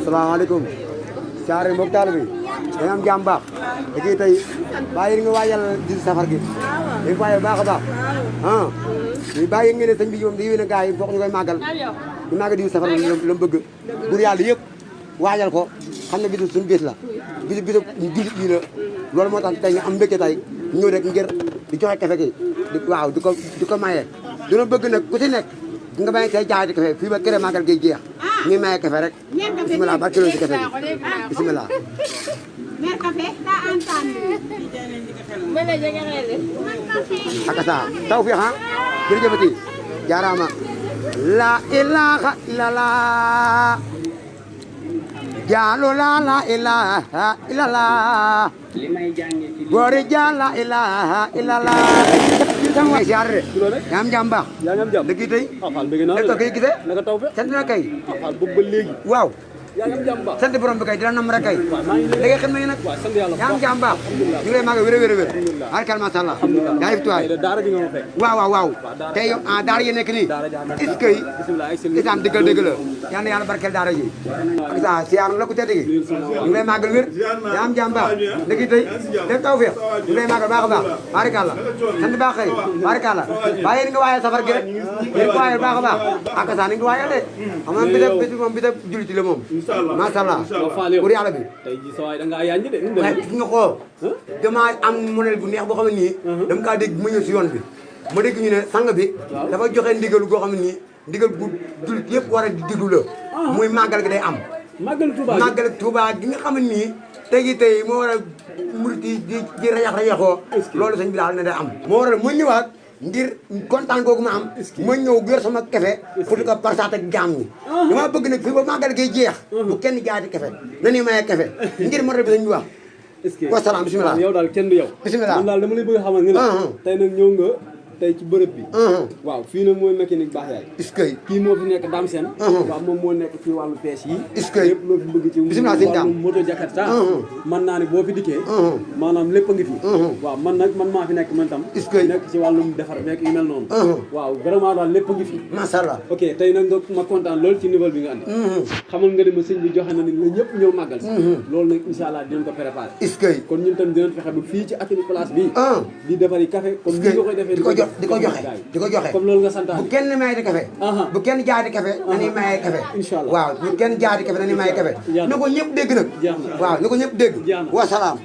salaamaaleykum caare mbokk taal bi dañu am jàmm baax da tey bàyyi nga waajal di safar gi dañu waajal baax a baax ah bàyyi ngeen ne sëñ bi moom di yéene gars yi foog ñu koy màggal ñu màggal di safar la mu bëgg pour yàlla yëpp waajal ko xam ne bisu suñu bés la bisu jullit yi la loolu moo tax tey ñu am mbégte tey ñëw rek ngir di joxe kafe gi waaw di ko maye dina bëgg nag ku ci nekk nga may say jaay di kafe fii ba kër màggal gi jeex ñu maye kafe rek bisimilah ba kilo si kafe gi bisimilah mer kafe daa entendu ak sa taw fi ha jërëjëfati jaaraama la ilaha illallah jaalu la ilaha illallah góori jaal la ilaha illallah sama siyaar de yaa am jàmm baax yaa ngi am jàmm dëgg tey xaal bëgg naa la kay gisee naka taw fe sant na kay xaal boobu ba léegi waaw yaa ngi am jàmm baax sant borom bi kay dina nam rek kay da ngay xam ne nag waaw sant yàlla yaa am jàmm baax ñu ngi lay màgg wér alkal masha Allah yaa ngi tuwaay daara ji nga ma fekk waaw tey daara yi nekk nii est-ce que islam dëgg la yal na yàlla barkeel daara ji ak sa siyaar la ku tedd gi ñu ngi lay màggal wér yaa am jàmm baax dëgg tey def taw feex ñu ngi lay màggal baax a baax barikalla sant baax kay barikalla waaye ni nga waayal safar gi rek ni nga waayal baax a baax ak sa ni nga waayal de xam nga bis bi moom bi da jullit la moom masha Allah pour yàlla bi tey ji sawaay da ngaa yanj de waaye gis nga ko dama am modèle bu neex boo xam ne nii dama kaa dégg ma ñëw si yoon bi ma dégg ñu ne sang bi dafa joxe ndigalu goo xam ne nii ndigal bu jullit yëpp war a di diglu la muy màggal gi day am màggal Touba gi nga xam ne nii tey moo war a murit yi di rajaxoo loolu sëñ bi daal ne day am moo war a ma ñëwaat ngir kontaan googu ma am ma ñëw yor sama kefe pour di ko partager ak jaam ñi dama bëgg nag fii ba màggal gi jeex bu kenn jaati kefe na ni maye kefe ngir modèle bi dañu wax wasalaam bisimilah yow daal kenn du yow bisimilah man daal dama lay bëgg a xamal ni la tey nag ñëw nga tey ci bërëb bi waaw fii nag mooy mécanique baax yaay est-ce que kii moo fi nekk Dame Sène waaw moom moo nekk ci wàllu pees yi est-ce que lépp loo fi bëgg ci bisimilah sëñ Dame wàllu moto Jakarta man naa ne boo fi dikkee maanaam lépp a ngi fi waaw man nag man maa fi nekk man tam est-ce que nekk ci wàllum defar nekk yu mel noonu waaw vraiment daal lépp a ngi fi masha Allah ok tey nag nga ma kontaan loolu ci niveau bi nga andi xamal nga ne ma sëñ bi joxe na ni la ñëpp ñëw màggal si loolu nag incha allah dinañ ko préparé est-ce que kon ñun tam dinañ fexe ba fii ci atelier place bi di defari café comme ni nga koy defee di ko joxe comme loolu nga santaane bu kenn maye di café bu kenn jaay di café nañuy maye café incha allah waaw bu kenn jaay di café nañuy maye café na ko ñëpp dégg nag waaw na ko ñëpp dégg wa salaam